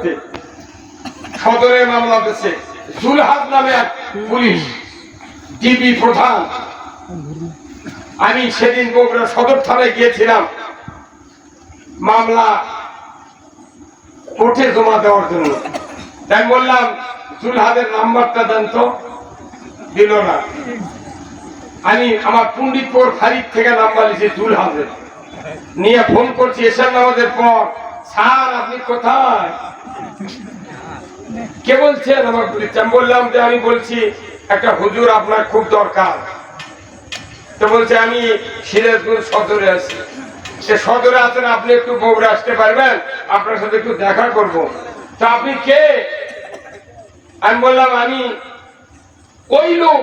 থানাতে সদরে মামলা দিচ্ছে। জুলহাদ নামে এক পুলিশ ডিবি প্রধান। আমি সেদিন বগুড়া সদর থানায় গিয়েছিলাম মামলা কোর্টে জমা দেওয়ার জন্য। তাই বললাম জুলহাদের নাম্বারটা দেন তো, দিল না। আমি আমার পণ্ডিতপুর ফারিক থেকে নাম্বার নিয়েছি জুলহাদের, নিয়ে ফোন করছি এশার নামাজের পর, স্যার আপনি কোথায়? কে বলছেন? আমার পুলিশ। আমি বললাম যে আমি বলছি একটা হুজুর আপনার খুব দরকার। তো বলছে আমি সিরাজগঞ্জ সদরে আছি। সে সদরে আছেন, আপনি একটু বগুড়া আসতে পারবেন? আপনার সাথে একটু দেখা করব। তা আপনি কে? আমি বললাম আমি ওই লোক,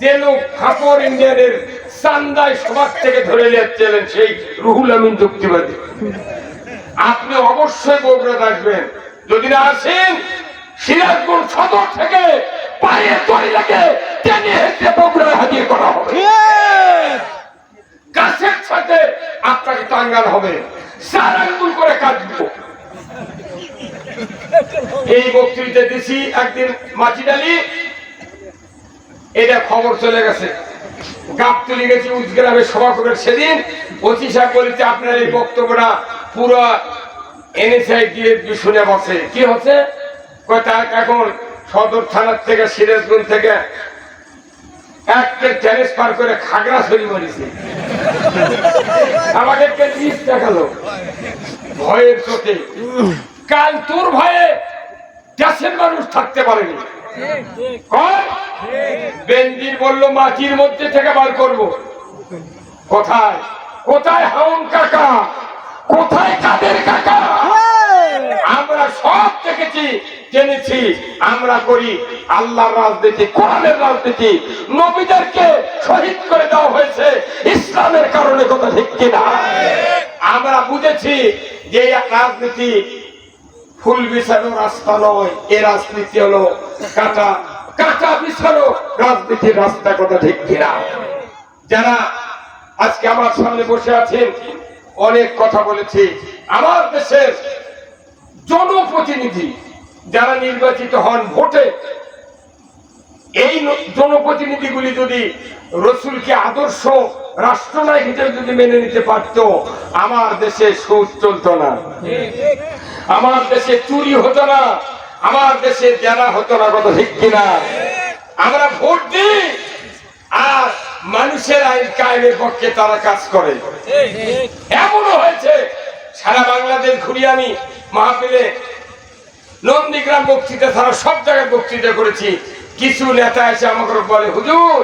যে লোক খাপড় ইন্ডিয়ানের চান্দায় সবার থেকে ধরে যাচ্ছিলেন, সেই রুহুল আমিন যুক্তিবাদী। আপনি অবশ্যই বগুড়া আসবেন। যদি না আসেন সিরাজগঞ্জ সদর থেকে পায়ে দড়ি লাগে টেনে হেঁটে বগুড়ায় হাজির করা হবে। গাছের সাথে আপনাকে টাঙ্গাল হবে, 4 আঙ্গুল করে কাটব। এই বক্তৃতা দিছি একদিন মাছিডালি, এটা খবর চলে গেছে। গাবতলি গেছি উজগ্রামের সভাপতির। সেদিন ওসি সাহেব বলেছে আপনার এই বক্তব্যটা পুরো এনএসআই দিয়ে শুনে বসে। কি হচ্ছে? এখন সদর থানার থেকে সিরাজগঞ্জ থেকে একটা ট্রান্সফার করে খাগড়াছড়ি মরেছে। আমাকে লিস্ট দেখালো ভয়ের চোটে। কাল তোর ভয়ে দেশের মানুষ থাকতে পারেনি। বেনজির বললো মাটির মধ্যে থেকে বার করব। কোথায় কোথায় হাউন কাকা, কোথায় কাদের কাকা? আমরা সব দেখেছি, জেনেছি। আমরা করি আল্লাহর রাজনীতি, কোরআনের রাজনীতি। নবীদেরকে শহীদ করে দেওয়া হয়েছে ইসলামের কারণে, কথা ঠিক কিনা? আমরা বুঝেছি যে রাজনীতি ফুল বিছানো রাস্তা নয়, এ রাজনীতি হলো কাটা কাটা বিছানো রাজনীতির রাস্তা, কথা ঠিক কিনা? যারা আজকে আমার সামনে বসে আছেন, অনেক কথা বলেছি। আমার দেশের জনপ্রতিনিধি যারা নির্বাচিত হন ভোটে, এই জনপ্রতিনিধিগুলি যদি রসুলকে আদর্শ রাষ্ট্রনায়ক হিসেবে যদি মেনে নিতে পারত, আমার দেশে সুদ চলত না, আমার দেশে চুরি হতো না, আমার দেশে জেলা হতো না, কথা ঠিক কিনা? আমরা ভোট দিই আর মানুষের আইন কায়েমের পক্ষে তারা কাজ করে। এমনও হয়েছে সারা বাংলাদেশ ঘুরিয়ে আমি মাহফিলে, নন্দীগ্রাম বক্তৃতা ছাড়া সব জায়গায় বক্তৃতা করেছি। কিছু নেতা এসে আমাকে বলে হুজুর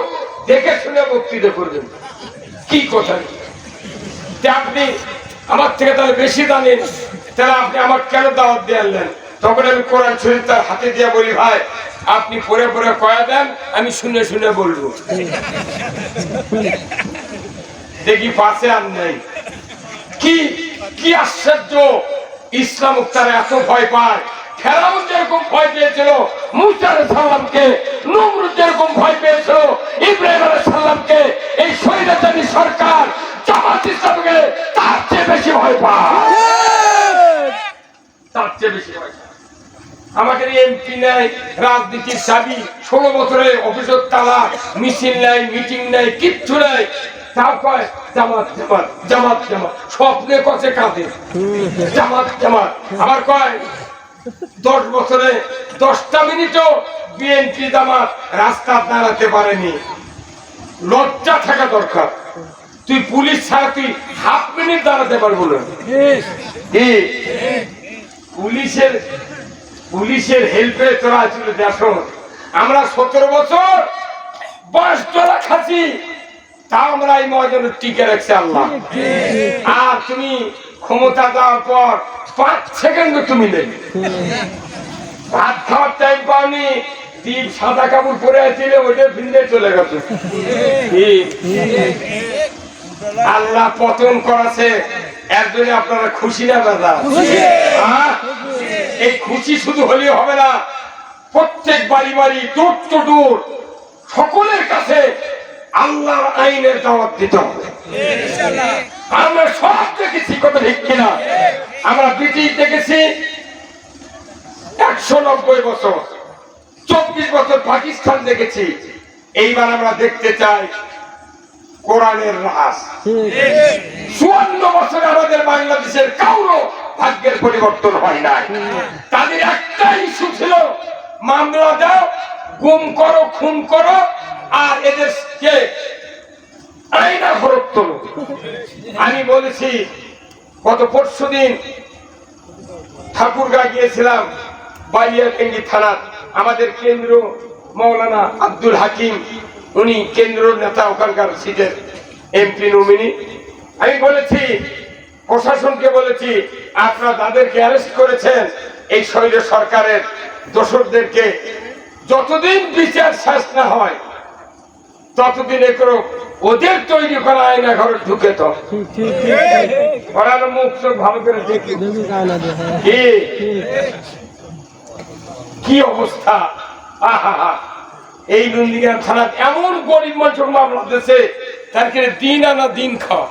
দেখে শুনে বক্তৃতা করবেন। কি কথা? আপনি আমার থেকে তাহলে বেশি জানেন, তাহলে আপনি আমার কেন দাওয়াত দিয়ে আনলেন? তখন আমি কোরআন শরীফ তার হাতে দিয়ে বলি ভাই আপনি পরে পরে কয়া দেন, আমি শুনে শুনে বলবো। দেখি পাশে আর নেই। কি কি আশ্চর্য! ইসলাম তারা এত ভয় পায়। ফেরাউন যেরকম ভয় পেয়েছিল মূসা আলাইহিস সালামকে, নমরুদ যেরকম ভয় পেয়েছিল ইব্রাহিম আলাইহিস সালামকে, এই স্বৈরাচারী সরকার জামাত ইসলামকে তার চেয়ে বেশি ভয় পায়, তার চেয়ে বেশি ভয় পায়। আমাদের এমপি নাই, রাজনীতির চাবি, 16 বছরে অফিসের তালা, মিছিল নাই, মিটিং নাই, কিচ্ছু নাই। তাও কয় জামাত জামাত জামাত জামাত, স্বপ্নে কষে কাঁদে জামাত জামাত। আবার কয় 10 বছরে 10টা মিনিটও বিএনপি জামাত রাস্তা দাঁড়াতে পারেনি। লজ্জা থাকা দরকার। তুই পুলিশ ছাড়া তুই হাফ মিনিট দাঁড়াতে পারবো না। পুলিশের হেল্পে তোরা চলে দেখো। আমরা 17 বছর বয়স তোলা খাচ্ছি, তা আমরা এই মহাজনে টিকে রাখছি আল্লাহ। আর তুমি ক্ষমতা দেওয়ার পর 5 সেকেন্ড তুমি নেই, ভাত খাওয়ার টাইম পাওনি, দ্বীপ সাদা কাপড় পরে আসছিলে ওইটা ফিরে চলে গেছে। আল্লাহ পতন করাছে এর জন্য আপনারা খুশি না দাদা? এই খুশি শুধু হলেও হবে না, প্রত্যেক বাড়ি বাড়ি দূর টু দূর সকলের কাছে আল্লাহর আইনের দাওয়াত দিতে হবে। আমরা সব দেখেছি, কথা ঠিক কিনা? আমরা ব্রিটিশ দেখেছি, 190 বছর, 24 বছর পাকিস্তান দেখেছি, এইবার আমরা দেখতে চাই কোরআনের রাজ। 54 বছরে আমাদের বাংলাদেশের কারো ভাগ্যের পরিবর্তন হয় নাই। তাদের একটাই ইস্যু ছিল, মামলা দাও, গুম করো, খুন করো, আর এদেরকে আইনা ফরত তোলো। আমি বলেছি গত পরশুদিন ঠাকুরগাঁ গিয়েছিলাম, বালিয়াকান্দি থানা, আমাদের কেন্দ্র মৌলানা আব্দুল হাকিম, উনি কেন্দ্র নেতা, ওখানকার সিটের এমপি নমিনি। আমি বলেছি প্রশাসনকে, বলেছি আপনারা তাদেরকে অ্যারেস্ট করেছেন, এই শৈল সরকারের দোসরদেরকে যতদিন বিচার শেষ না হয় ততদিন করো, ওদের তৈরি করা আয়না ঘরে ঢুকে তো ওরা মুখ চোখ ভালো করে দেখি কি অবস্থা। আহা, এই নন্দীগ্রাম থানা এমন গরিব মানুষের মামলা দিয়েছে, তার দিন আনা দিন খাওয়া,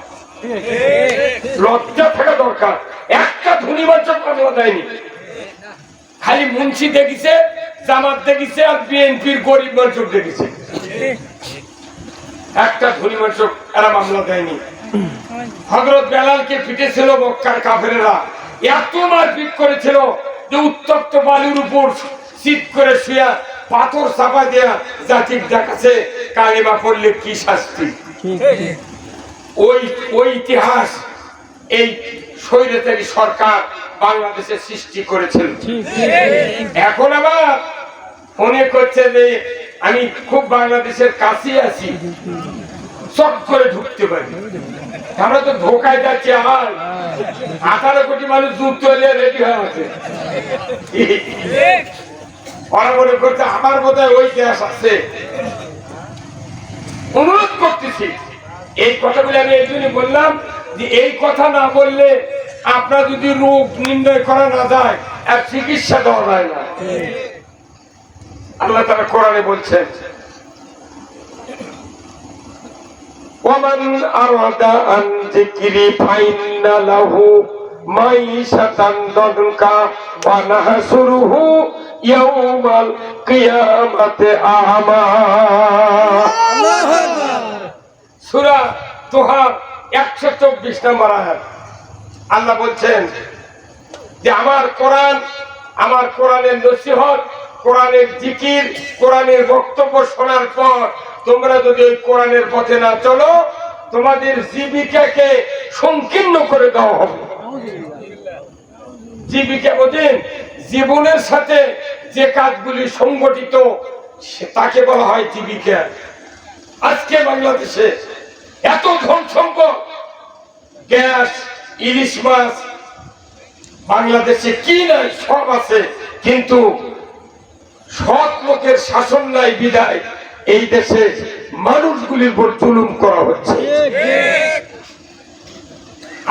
লজ্জা থাকা দরকার। একটা ধনী মানুষের মামলা দেয়নি, খালি মুন্সি দেখেছে, জামাত দেখেছে, আর বিএনপির গরিব মানুষ দেখেছে। একটা ধনী মানুষ এরা মামলা দেয়নি। হযরত বেলালকে পিটেছিল মক্কার কাফেরেরা, এত মারপিট করেছিল যে উত্তপ্ত বালুর উপর শীত করে শুয়া পাথর চাপা দেয়া জাতির দেখাচ্ছে কালিমা পড়লে কি শাস্তি। ওই ইতিহাস এই স্বৈরাচারী সরকার বাংলাদেশে সৃষ্টি করেছিল। এখন আবার মনে করছে যে আমি খুব বাংলাদেশের কাছে আছি, চট করে ঢুকতে পারি। আমরা তো ধোকায় যাচ্ছি। আর 18 কোটি মানুষ যুক্ত হলে রেডি হয়ে আছে। ওরা মনে করছে আমার বোধহয় ওই দেশ আছে। অনুরোধ করতেছি, এই কথাগুলি আমি এই জন্য বললাম যে এই কথা না বললে আপনার যদি রোগ নির্ণয় করা না যায় আর চিকিৎসা দেওয়া যায় না। আল্লাহ তাআলা কোরআনে বলছেন, ওয়ামান আরাদা আন যিকরি ফাইন্না লাহু মাইশাতান দানকা ওয়া নাহসুরুহু ইয়াউমাল কিয়ামাতি আ'মা। সূরা তোহা 124 নম্বর আয়াত। আল্লাহ বলছেন যে আমার কোরআন, আমার কোরআনের নসিহত, কোরআনের জিকির, কোরআনের বক্তব্য শোনার পর তোমরা যদি ওই কোরআনের পথে না চলো, তোমাদের জীবিকাকে সংকীর্ণ করে দেওয়া হবে। জীবিকা বোঝেন, জীবনের সাথে যে কাজগুলি সংগঠিত তাকে বলা হয় জীবিকা। আজকে বাংলাদেশে এত ধন সম্পদ, গ্যাস, ইলিশ মাছ, বাংলাদেশে কি নাই সব আছে, কিন্তু সৎ লোকের শাসন নাই বিদায় এই দেশে মানুষগুলির উপর জুলুম করা হচ্ছে।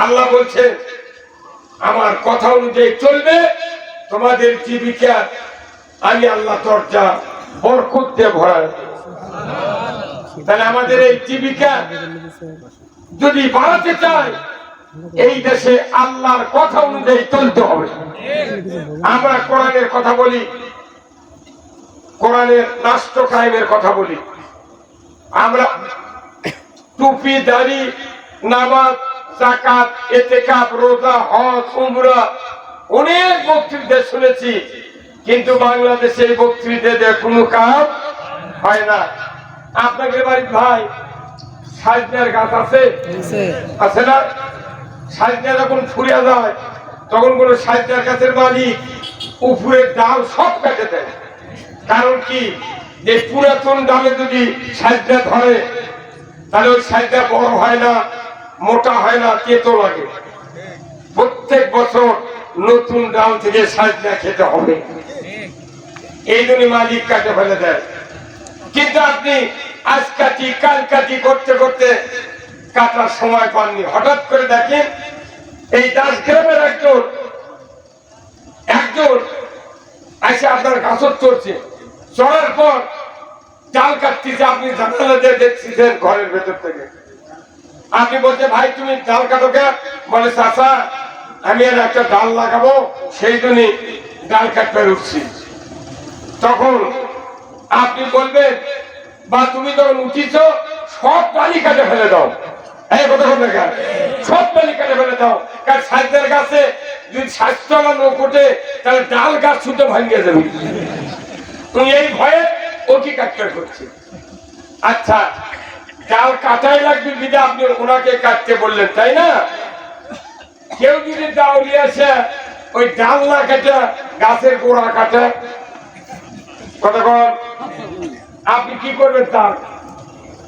আল্লাহ বলছে আমার কথা অনুযায়ী চলবে, তোমাদের জীবিকা আমি আল্লাহ দরজা বরকত দিয়ে ভরায়। তাহলে আমাদের এই জীবিকা যদি বাড়াতে চাই, এই দেশে আল্লাহর কথা অনুযায়ী চলতে হবে। আমরা কোরআনের কথা বলি, কোরআনের রাষ্ট্র কায়েমের কথা বলি। আমরা টুপি, দাড়ি, নামাজ, যাকাত, ইতিকাফ, রোজা, হজ, উমরা অনেক বক্তৃতা শুনেছি, কিন্তু বাংলাদেশে এই বক্তৃতাতে কোনো কাজ হয় না। আপনাদের বাড়ির ভাই সাজনার গাছ আছে? আছে না? সাজনা যখন ফুরিয়া যায় তখন কোন সাজনার গাছের মালিক উপরের ডাল সব কেটে দেয়। কারণ কি, যে পুরাতন ডালে যদি সাজনা ধরে তাহলে ওই সাজনা বড় হয় না, মোটা হয় না, তেতো লাগে। প্রত্যেক বছর নতুন ডাল থেকে সাজনা খেতে হবে, এই জন্য মালিক কাটে ফেলে দেয়। কিন্তু আপনি আজ কাটি কাল কাটি করতে করতে কাটার সময় পাননি। হঠাৎ করে দেখেন এই দাস গ্রামের একজন এসে আপনার গাছত চড়ছে, চড়ার পর ডাল কাটতেছে, আপনি জানালা দিয়ে দেখছেন ঘরের ভেতর থেকে। আপনি বলছে ভাই তুমি ডাল কাটো কে? বলে চাচা আমি আর একটা ডাল লাগাবো, সেই জন্য ডাল কাটতে উঠছি। তখন আপনি বলবেন বা তুমি যখন উঠিছ সব বালি কাটে ফেলে দাও, এই কথা দেখা সব বালি কাটে ফেলে দাও, কারণ সাজদের গাছে যদি স্বাস্থ্যলা লোক ওঠে তাহলে ডাল গাছ শুদ্ধ ভাঙিয়ে যাবে। তুমি এই ভয়ে ও কি কাটকাট করছে। আচ্ছা, ডাল কাটাই লাগবে বিধে আপনি ওনাকে কাটতে বললেন, তাই না? কেউ যদি দাউরি আসে ওই ডাল না কাটে গাছের গোড়া কাটে, কথা কর, আপনি কি করবেন? তার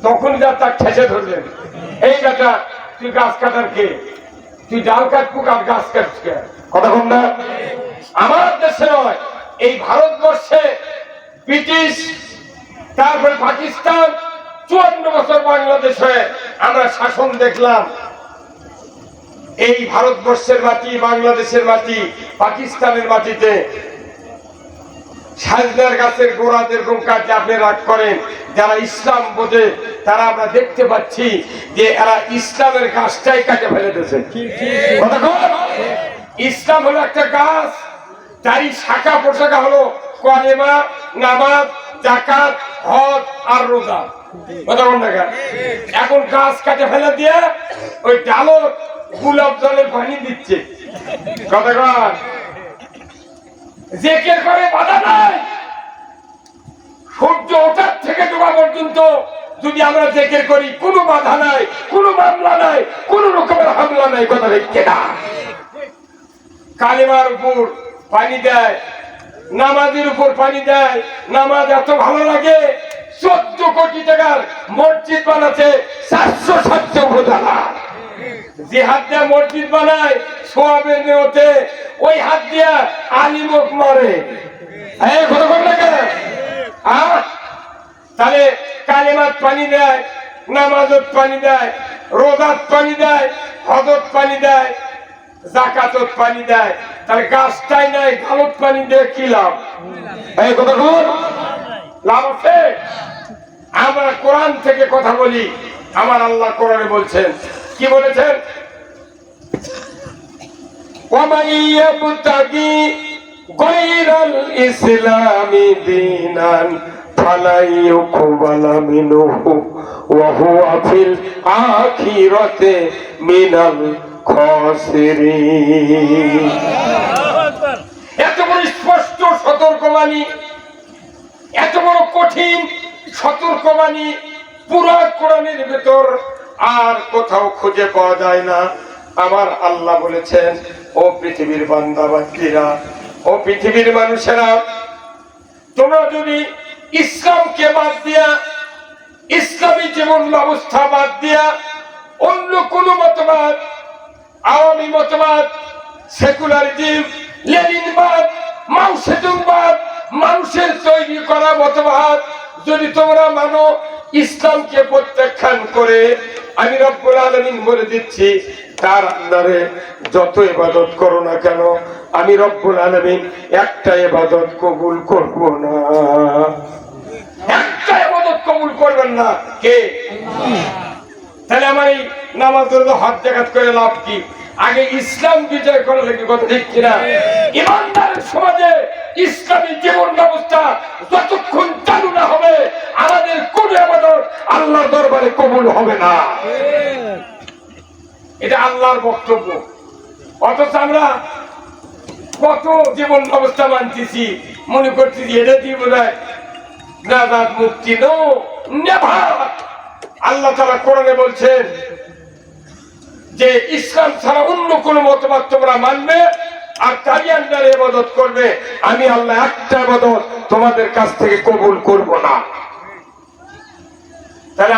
তখন যা তার ঠেসে ধরলেন, এই বেটা তুই গাছ কাটার কে? তুই ডাল কাটবো আর গাছ কাটছে, কথা কর না? আমার দেশে নয়, এই ভারতবর্ষে ব্রিটিশ, তারপরে পাকিস্তান, 54 বছর বাংলাদেশে আমরা শাসন দেখলাম। এই ভারতবর্ষের মাটি, বাংলাদেশের মাটি, পাকিস্তানের মাটিতে সাজদার গাছের গোড়া যেরকম কাজে আপনি রাগ করেন, যারা ইসলাম বোঝে তারা আমরা দেখতে পাচ্ছি যে এরা ইসলামের গাছটাই কাটে ফেলে দিয়েছে। ইসলাম হলো একটা গাছ, তারই শাখা পোশাখা হলো কলেমা, নামাজ, যাকাত, হজ আর রোজা। এখন গাছ কাটে ফেলে দিয়ে ওই ডালো গোলাপ জলের পানি দিচ্ছে, কথা কর। জেকের করে বাধা নাই, সূর্য ওঠার থেকে ডোবা পর্যন্ত যদি আমরা জেকের করি কোনো বাধা নাই, কোনো মামলা নাই, কোন রকমের হামলা নাই, কথা দেখছে না। কালেমার উপর পানি দেয়, নামাজের উপর পানি দেয়, নামাজ এত ভালো লাগে 14 কোটি টাকার মসজিদ বানাচ্ছে 400-700 উপজেলা। যে হাত দিয়ে মসজিদ বানায় সোয়াবের নিয়তে, ওই হাত দিয়ে আলিমক মারে, তাহলে কালেমাত পানি দেয়, নামাজত পানি দেয়, রোজাত পানি দেয়, হজত পানি দেয়, যাকাতত পানি দেয়, তাহলে গাছটাই নাই, গালত পানি দিয়ে কি লাভ? এই কথা লাভ আছে? আমরা কোরআন থেকে কথা বলি, আমার আল্লাহ কোরআনে বলছেন, কি বলেছেন? ওয়ামাইয়াবতাগি গায়রাল ইসলামি দীনান ফালাইয়ুকবালা মিনহু ওয়া হুয়া ফিল আখিরাতি মিনাল খাসিরিন। এত বড় স্পষ্ট সতর্কবাণী, এত বড় কঠিন সতর্কবাণী পুরো কোরআনের ভিতর আর কোথাও খুঁজে পাওয়া যায় না। আমার আল্লাহ বলেছেন, ও পৃথিবীর বান্দা বান্দীরা, ও পৃথিবীর মানুষেরা, তোমরা যদি ইসলামকে বাদ দিয়া, ইসলামী জীবন ব্যবস্থা বাদ দিয়া অন্য কোন মতবাদ, আওয়ামী মতবাদ, সেকুলারিজম, লেনিনবাদ, মাও সেতুংবাদ, মানুষের তৈরি করা মতবাদ যদি তোমরা মানো, ইসলামকে প্রত্যাখ্যান করে, আমি রব্বুল আলামিন বলে দিচ্ছি, তার আন্ডারে যত ইবাদত করো না কেন, আমি রব্বুল আলামিন একটা ইবাদত কবুল করব না। একটা ইবাদত কবুল করবেন না কে? তাহলে আমার এই নামাজের হাত জাকাত করে লাভ কি? আগে ইসলাম বিজয় করা লাগে, কথা ঠিক কিনা? ইমানদারের সমাজে ইসলামী জীবন ব্যবস্থা যতক্ষণ চালু না হবে, আমাদের কোন ইবাদত আল্লাহর দরবারে কবুল হবে না। এটা আল্লাহর বক্তব্য। অথচ আমরা কত জীবন ব্যবস্থা মানতেছি, মনে করতেছি এটা দিয়ে বোধ হয় নাজাত মুক্তি। No, never. আল্লাহ তাআলা কোরআনে বলছেন যে ইসলাম ছাড়া অন্য কোন মতবাদ তোমরা মানবে আর তারই আন্ডারে ইবাদত করবে, আমি আল্লাহ একটা ইবাদত তোমাদের কাছ থেকে কবুল করব না। তাহলে